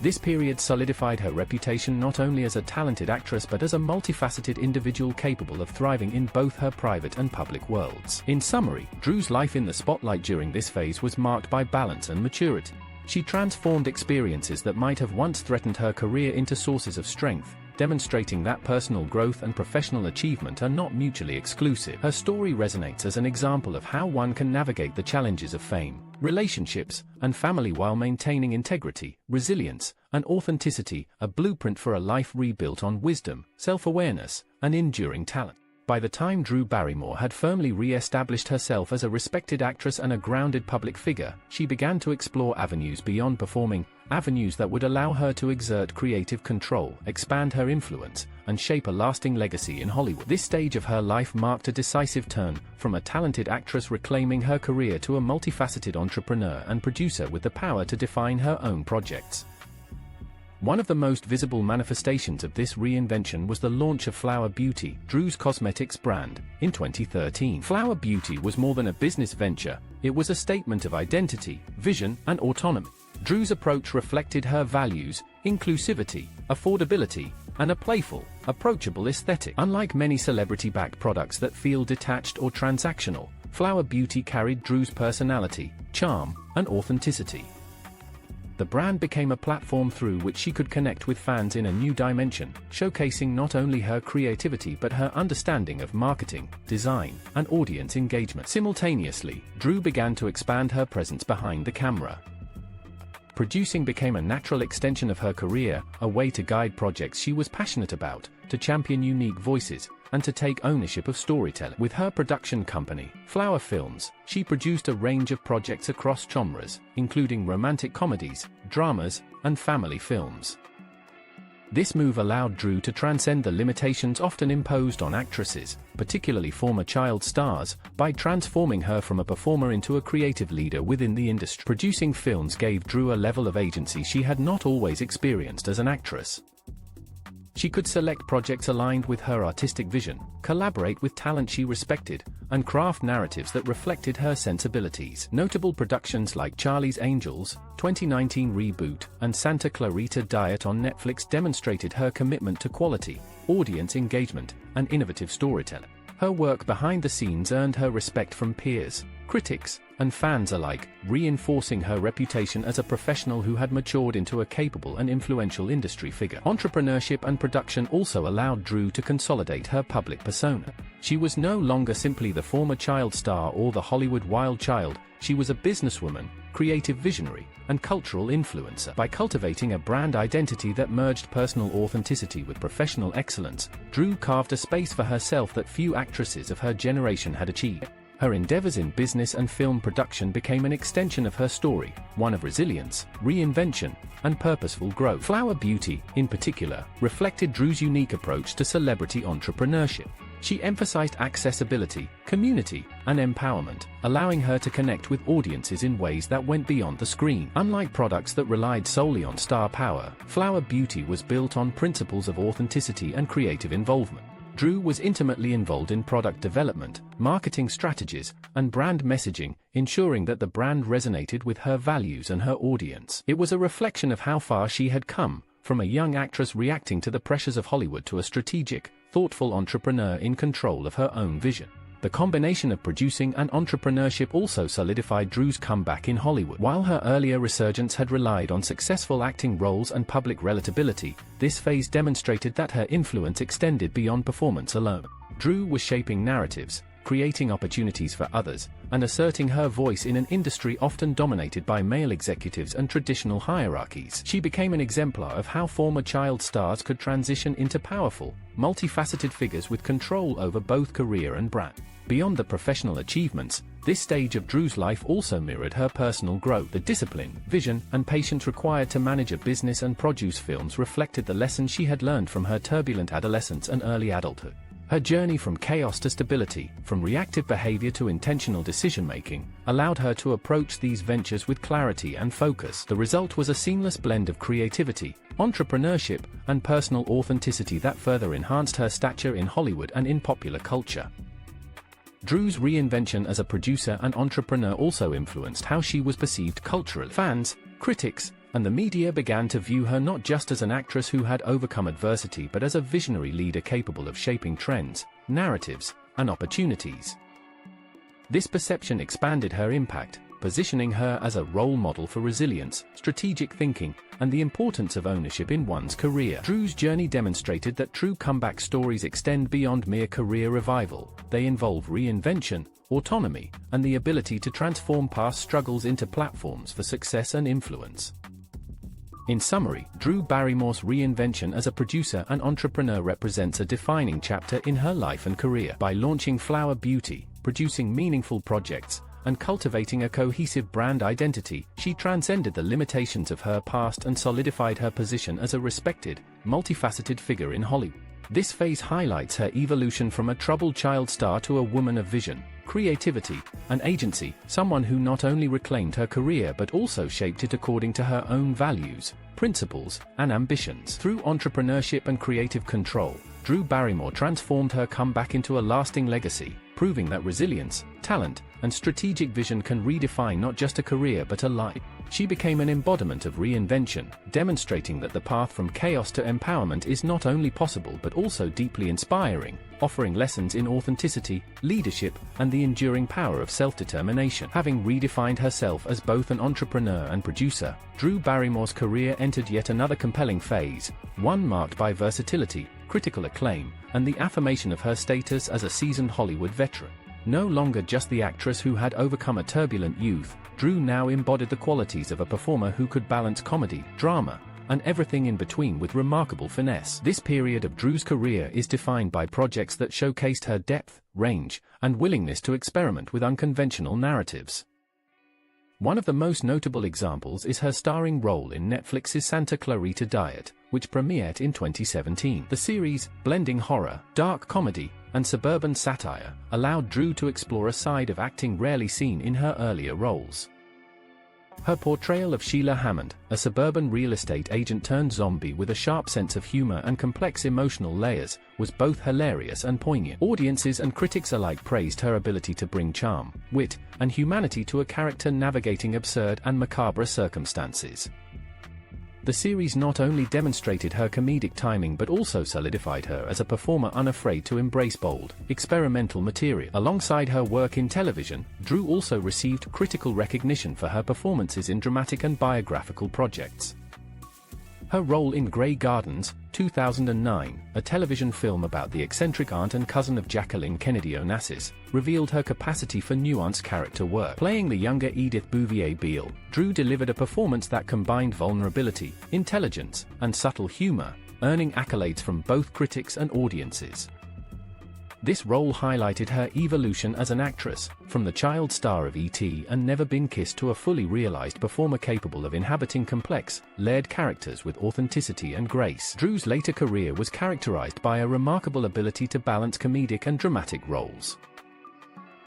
This period solidified her reputation not only as a talented actress but as a multifaceted individual capable of thriving in both her private and public worlds. In summary, Drew's life in the spotlight during this phase was marked by balance and maturity. She transformed experiences that might have once threatened her career into sources of strength, demonstrating that personal growth and professional achievement are not mutually exclusive. Her story resonates as an example of how one can navigate the challenges of fame, relationships, and family while maintaining integrity, resilience, and authenticity, a blueprint for a life rebuilt on wisdom, self-awareness, and enduring talent. By the time Drew Barrymore had firmly re-established herself as a respected actress and a grounded public figure, she began to explore avenues beyond performing, avenues that would allow her to exert creative control, expand her influence, and shape a lasting legacy in Hollywood. This stage of her life marked a decisive turn, from a talented actress reclaiming her career to a multifaceted entrepreneur and producer with the power to define her own projects. One of the most visible manifestations of this reinvention was the launch of Flower Beauty, Drew's cosmetics brand, in 2013. Flower Beauty was more than a business venture, it was a statement of identity, vision, and autonomy. Drew's approach reflected her values, inclusivity, affordability, and a playful, approachable aesthetic. Unlike many celebrity-backed products that feel detached or transactional, Flower Beauty carried Drew's personality, charm, and authenticity. The brand became a platform through which she could connect with fans in a new dimension, showcasing not only her creativity but her understanding of marketing, design, and audience engagement. Simultaneously, Drew began to expand her presence behind the camera. Producing became a natural extension of her career, a way to guide projects she was passionate about, to champion unique voices, and to take ownership of storytelling. With her production company, Flower Films, she produced a range of projects across genres, including romantic comedies, dramas, and family films. This move allowed Drew to transcend the limitations often imposed on actresses, particularly former child stars, by transforming her from a performer into a creative leader within the industry. Producing films gave Drew a level of agency she had not always experienced as an actress. She could select projects aligned with her artistic vision, collaborate with talent she respected, and craft narratives that reflected her sensibilities. Notable productions like Charlie's Angels, 2019 reboot, and Santa Clarita Diet on Netflix demonstrated her commitment to quality, audience engagement, and innovative storytelling. Her work behind the scenes earned her respect from peers, critics, and fans alike, reinforcing her reputation as a professional who had matured into a capable and influential industry figure. Entrepreneurship and production also allowed Drew to consolidate her public persona. She was no longer simply the former child star or the Hollywood wild child, she was a businesswoman, creative visionary, and cultural influencer. By cultivating a brand identity that merged personal authenticity with professional excellence, Drew carved a space for herself that few actresses of her generation had achieved. Her endeavors in business and film production became an extension of her story, one of resilience, reinvention, and purposeful growth. Flower Beauty, in particular, reflected Drew's unique approach to celebrity entrepreneurship. She emphasized accessibility, community, and empowerment, allowing her to connect with audiences in ways that went beyond the screen. Unlike products that relied solely on star power, Flower Beauty was built on principles of authenticity and creative involvement. Drew was intimately involved in product development, marketing strategies, and brand messaging, ensuring that the brand resonated with her values and her audience. It was a reflection of how far she had come, from a young actress reacting to the pressures of Hollywood to a strategic, thoughtful entrepreneur in control of her own vision. The combination of producing and entrepreneurship also solidified Drew's comeback in Hollywood. While her earlier resurgence had relied on successful acting roles and public relatability, this phase demonstrated that her influence extended beyond performance alone. Drew was shaping narratives, creating opportunities for others, and asserting her voice in an industry often dominated by male executives and traditional hierarchies. She became an exemplar of how former child stars could transition into powerful, multifaceted figures with control over both career and brand. Beyond the professional achievements, this stage of Drew's life also mirrored her personal growth. The discipline, vision, and patience required to manage a business and produce films reflected the lessons she had learned from her turbulent adolescence and early adulthood. Her journey from chaos to stability, from reactive behavior to intentional decision-making, allowed her to approach these ventures with clarity and focus. The result was a seamless blend of creativity, entrepreneurship, and personal authenticity that further enhanced her stature in Hollywood and in popular culture. Drew's reinvention as a producer and entrepreneur also influenced how she was perceived culturally. Fans, critics, and the media began to view her not just as an actress who had overcome adversity but as a visionary leader capable of shaping trends, narratives, and opportunities. This perception expanded her impact, positioning her as a role model for resilience, strategic thinking, and the importance of ownership in one's career. Drew's journey demonstrated that true comeback stories extend beyond mere career revival. They involve reinvention, autonomy, and the ability to transform past struggles into platforms for success and influence. In summary, Drew Barrymore's reinvention as a producer and entrepreneur represents a defining chapter in her life and career. By launching Flower Beauty, producing meaningful projects, and cultivating a cohesive brand identity, she transcended the limitations of her past and solidified her position as a respected, multifaceted figure in Hollywood. This phase highlights her evolution from a troubled child star to a woman of vision, creativity, and agency, someone who not only reclaimed her career but also shaped it according to her own values, principles, and ambitions. Through entrepreneurship and creative control, Drew Barrymore transformed her comeback into a lasting legacy, proving that resilience, talent, and strategic vision can redefine not just a career but a life. She became an embodiment of reinvention, demonstrating that the path from chaos to empowerment is not only possible but also deeply inspiring, offering lessons in authenticity, leadership, and the enduring power of self-determination. Having redefined herself as both an entrepreneur and producer, Drew Barrymore's career entered yet another compelling phase, one marked by versatility, critical acclaim, and the affirmation of her status as a seasoned Hollywood veteran. No longer just the actress who had overcome a turbulent youth, Drew now embodied the qualities of a performer who could balance comedy, drama, and everything in between with remarkable finesse. This period of Drew's career is defined by projects that showcased her depth, range, and willingness to experiment with unconventional narratives. One of the most notable examples is her starring role in Netflix's Santa Clarita Diet, which premiered in 2017. The series, blending horror, dark comedy, and suburban satire, allowed Drew to explore a side of acting rarely seen in her earlier roles. Her portrayal of Sheila Hammond, a suburban real estate agent turned zombie with a sharp sense of humor and complex emotional layers, was both hilarious and poignant. Audiences and critics alike praised her ability to bring charm, wit, and humanity to a character navigating absurd and macabre circumstances. The series not only demonstrated her comedic timing but also solidified her as a performer unafraid to embrace bold, experimental material. Alongside her work in television, Drew also received critical recognition for her performances in dramatic and biographical projects. Her role in Grey Gardens, 2009, a television film about the eccentric aunt and cousin of Jacqueline Kennedy Onassis, revealed her capacity for nuanced character work. Playing the younger Edith Bouvier-Beale, Drew delivered a performance that combined vulnerability, intelligence, and subtle humor, earning accolades from both critics and audiences. This role highlighted her evolution as an actress, from the child star of E.T. and Never Been Kissed to a fully realized performer capable of inhabiting complex, layered characters with authenticity and grace. Drew's later career was characterized by a remarkable ability to balance comedic and dramatic roles.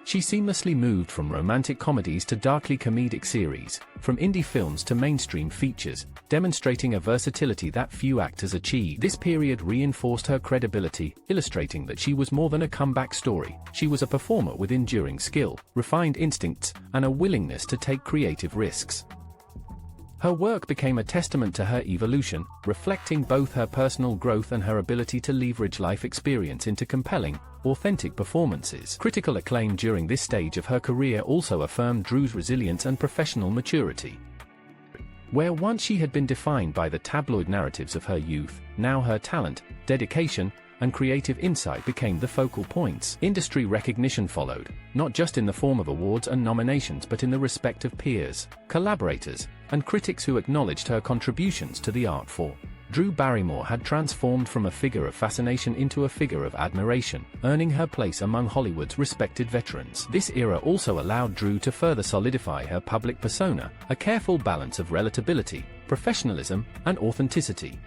She seamlessly moved from romantic comedies to darkly comedic series, from indie films to mainstream features, demonstrating a versatility that few actors achieve. This period reinforced her credibility, illustrating that she was more than a comeback story. She was a performer with enduring skill, refined instincts, and a willingness to take creative risks. Her work became a testament to her evolution, reflecting both her personal growth and her ability to leverage life experience into compelling, authentic performances. Critical acclaim during this stage of her career also affirmed Drew's resilience and professional maturity. Where once she had been defined by the tabloid narratives of her youth, now her talent, dedication, and creative insight became the focal points. Industry recognition followed, not just in the form of awards and nominations but in the respect of peers, collaborators, and critics who acknowledged her contributions to the art form. Drew Barrymore had transformed from a figure of fascination into a figure of admiration, earning her place among Hollywood's respected veterans. This era also allowed Drew to further solidify her public persona, a careful balance of relatability, professionalism, and authenticity.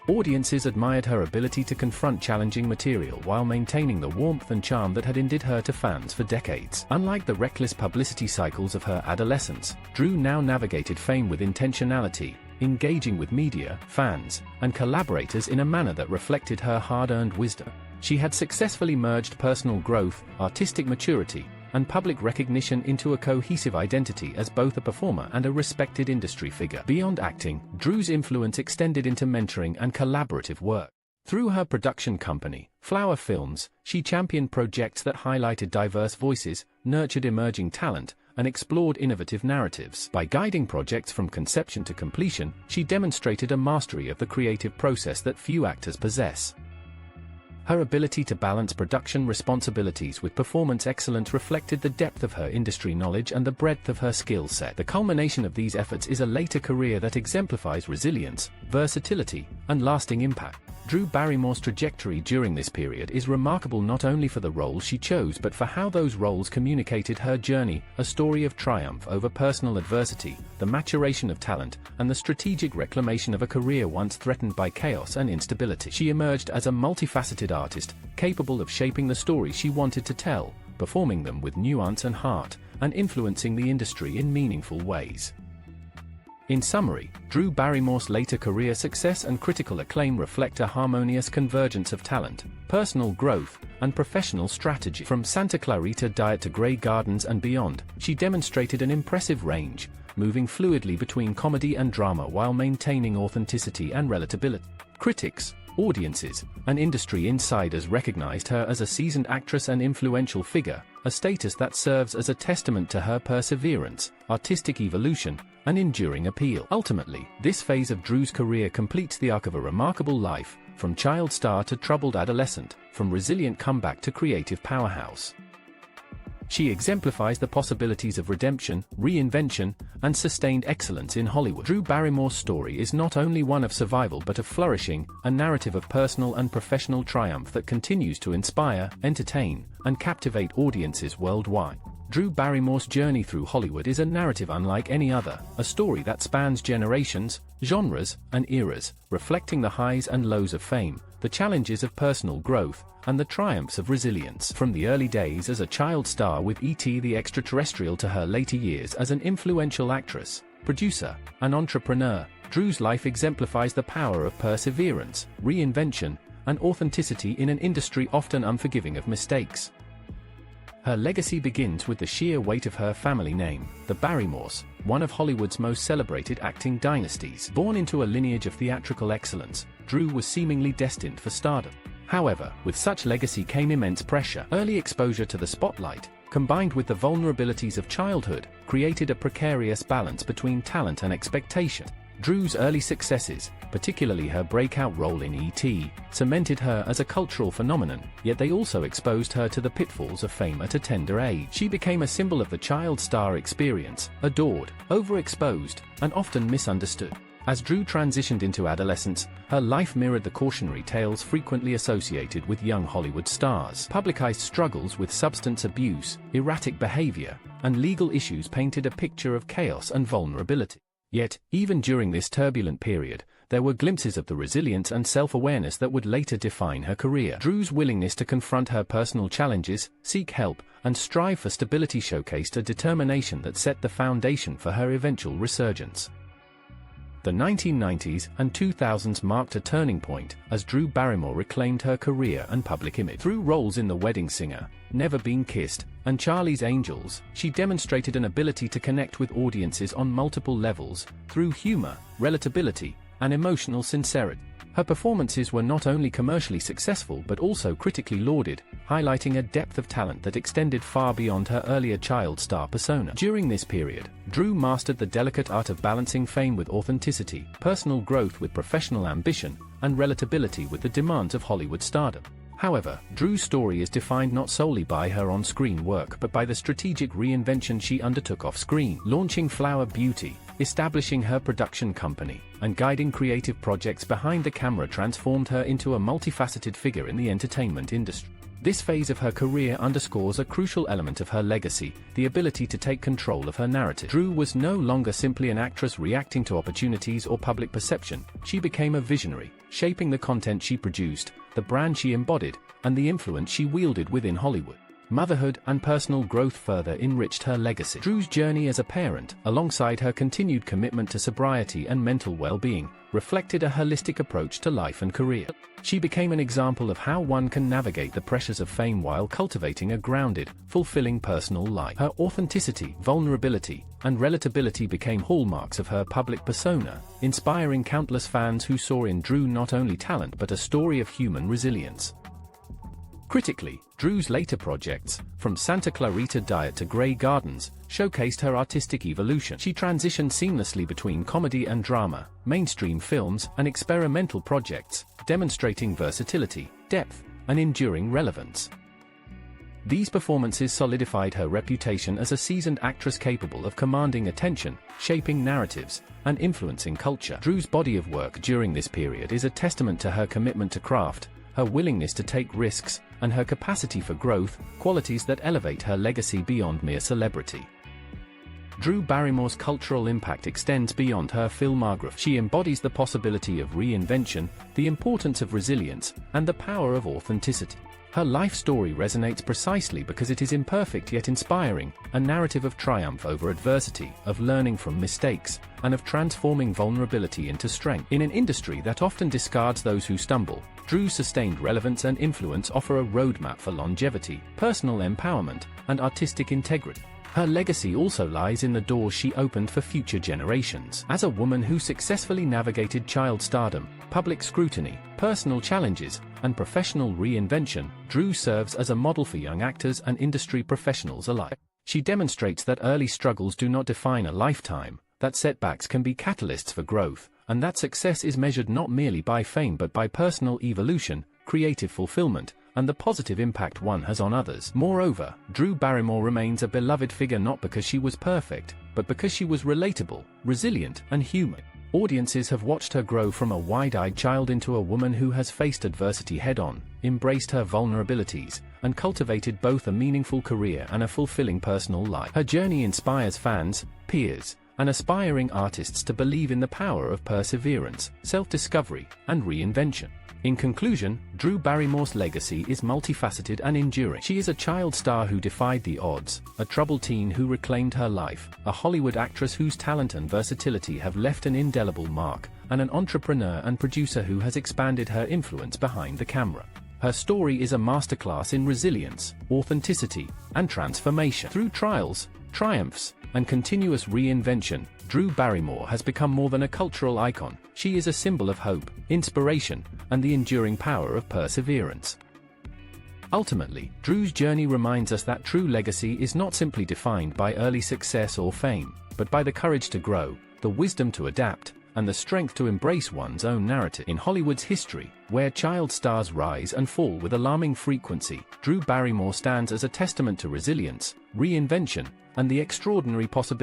Audiences admired her ability to confront challenging material while maintaining the warmth and charm that had endeared her to fans for decades. Unlike the reckless publicity cycles of her adolescence, Drew now navigated fame with intentionality, engaging with media, fans, and collaborators in a manner that reflected her hard-earned wisdom. She had successfully merged personal growth, artistic maturity, and public recognition into a cohesive identity as both a performer and a respected industry figure. Beyond acting, Drew's influence extended into mentoring and collaborative work. Through her production company, Flower Films, she championed projects that highlighted diverse voices, nurtured emerging talent, and explored innovative narratives. By guiding projects from conception to completion, she demonstrated a mastery of the creative process that few actors possess. Her ability to balance production responsibilities with performance excellence reflected the depth of her industry knowledge and the breadth of her skill set. The culmination of these efforts is a later career that exemplifies resilience, versatility, and lasting impact. Drew Barrymore's trajectory during this period is remarkable not only for the roles she chose but for how those roles communicated her journey, a story of triumph over personal adversity, the maturation of talent, and the strategic reclamation of a career once threatened by chaos and instability. She emerged as a multifaceted artist, capable of shaping the stories she wanted to tell, performing them with nuance and heart, and influencing the industry in meaningful ways. In summary, Drew Barrymore's later career success and critical acclaim reflect a harmonious convergence of talent, personal growth, and professional strategy. From Santa Clarita Diet to Grey Gardens and beyond, she demonstrated an impressive range, moving fluidly between comedy and drama while maintaining authenticity and relatability. Critics, audiences, and industry insiders recognized her as a seasoned actress and influential figure, a status that serves as a testament to her perseverance, artistic evolution, and enduring appeal. Ultimately, this phase of Drew's career completes the arc of a remarkable life, from child star to troubled adolescent, from resilient comeback to creative powerhouse. She exemplifies the possibilities of redemption, reinvention, and sustained excellence in Hollywood. Drew Barrymore's story is not only one of survival but of flourishing, a narrative of personal and professional triumph that continues to inspire, entertain, and captivate audiences worldwide. Drew Barrymore's journey through Hollywood is a narrative unlike any other, a story that spans generations, genres, and eras, reflecting the highs and lows of fame, the challenges of personal growth, and the triumphs of resilience. From the early days as a child star with E.T. the Extraterrestrial to her later years as an influential actress, producer, and entrepreneur, Drew's life exemplifies the power of perseverance, reinvention, and authenticity in an industry often unforgiving of mistakes. Her legacy begins with the sheer weight of her family name, the Barrymores, one of Hollywood's most celebrated acting dynasties. Born into a lineage of theatrical excellence, Drew was seemingly destined for stardom. However, with such legacy came immense pressure. Early exposure to the spotlight, combined with the vulnerabilities of childhood, created a precarious balance between talent and expectation. Drew's early successes, particularly her breakout role in E.T., cemented her as a cultural phenomenon, yet they also exposed her to the pitfalls of fame at a tender age. She became a symbol of the child star experience, adored, overexposed, and often misunderstood. As Drew transitioned into adolescence, her life mirrored the cautionary tales frequently associated with young Hollywood stars. Publicized struggles with substance abuse, erratic behavior, and legal issues painted a picture of chaos and vulnerability. Yet, even during this turbulent period, there were glimpses of the resilience and self-awareness that would later define her career. Drew's willingness to confront her personal challenges, seek help, and strive for stability showcased a determination that set the foundation for her eventual resurgence. The 1990s and 2000s marked a turning point as Drew Barrymore reclaimed her career and public image. Through roles in The Wedding Singer, Never Been Kissed, and Charlie's Angels, she demonstrated an ability to connect with audiences on multiple levels, through humor, relatability, and emotional sincerity. Her performances were not only commercially successful but also critically lauded, highlighting a depth of talent that extended far beyond her earlier child star persona. During this period, Drew mastered the delicate art of balancing fame with authenticity, personal growth with professional ambition, and relatability with the demands of Hollywood stardom. However, Drew's story is defined not solely by her on-screen work but by the strategic reinvention she undertook off-screen, launching Flower Beauty, establishing her production company, and guiding creative projects behind the camera transformed her into a multifaceted figure in the entertainment industry. This phase of her career underscores a crucial element of her legacy, the ability to take control of her narrative. Drew was no longer simply an actress reacting to opportunities or public perception. She became a visionary, shaping the content she produced, the brand she embodied, and the influence she wielded within Hollywood. Motherhood and personal growth further enriched her legacy. Drew's journey as a parent, alongside her continued commitment to sobriety and mental well-being, reflected a holistic approach to life and career. She became an example of how one can navigate the pressures of fame while cultivating a grounded, fulfilling personal life. Her authenticity, vulnerability, and relatability became hallmarks of her public persona, inspiring countless fans who saw in Drew not only talent but a story of human resilience. Critically, Drew's later projects, from Santa Clarita Diet to Grey Gardens, showcased her artistic evolution. She transitioned seamlessly between comedy and drama, mainstream films, and experimental projects, demonstrating versatility, depth, and enduring relevance. These performances solidified her reputation as a seasoned actress capable of commanding attention, shaping narratives, and influencing culture. Drew's body of work during this period is a testament to her commitment to craft, her willingness to take risks, and her capacity for growth, qualities that elevate her legacy beyond mere celebrity. Drew Barrymore's cultural impact extends beyond her filmography. She embodies the possibility of reinvention, the importance of resilience, and the power of authenticity. Her life story resonates precisely because it is imperfect yet inspiring, a narrative of triumph over adversity, of learning from mistakes, and of transforming vulnerability into strength. In an industry that often discards those who stumble, Drew's sustained relevance and influence offer a roadmap for longevity, personal empowerment, and artistic integrity. Her legacy also lies in the doors she opened for future generations. As a woman who successfully navigated child stardom, public scrutiny, personal challenges, and professional reinvention, Drew serves as a model for young actors and industry professionals alike. She demonstrates that early struggles do not define a lifetime, that setbacks can be catalysts for growth, and that success is measured not merely by fame but by personal evolution, creative fulfillment, and the positive impact one has on others. Moreover, Drew Barrymore remains a beloved figure not because she was perfect, but because she was relatable, resilient, and human. Audiences have watched her grow from a wide-eyed child into a woman who has faced adversity head-on, embraced her vulnerabilities, and cultivated both a meaningful career and a fulfilling personal life. Her journey inspires fans, peers, and aspiring artists to believe in the power of perseverance, self-discovery, and reinvention. In conclusion, Drew Barrymore's legacy is multifaceted and enduring. She is a child star who defied the odds, a troubled teen who reclaimed her life, a Hollywood actress whose talent and versatility have left an indelible mark, and an entrepreneur and producer who has expanded her influence behind the camera. Her story is a masterclass in resilience, authenticity, and transformation. Through trials, triumphs, and continuous reinvention, Drew Barrymore has become more than a cultural icon. She is a symbol of hope, inspiration, and the enduring power of perseverance. Ultimately, Drew's journey reminds us that true legacy is not simply defined by early success or fame, but by the courage to grow, the wisdom to adapt, and the strength to embrace one's own narrative. In Hollywood's history, where child stars rise and fall with alarming frequency, Drew Barrymore stands as a testament to resilience, reinvention, and the extraordinary possibilities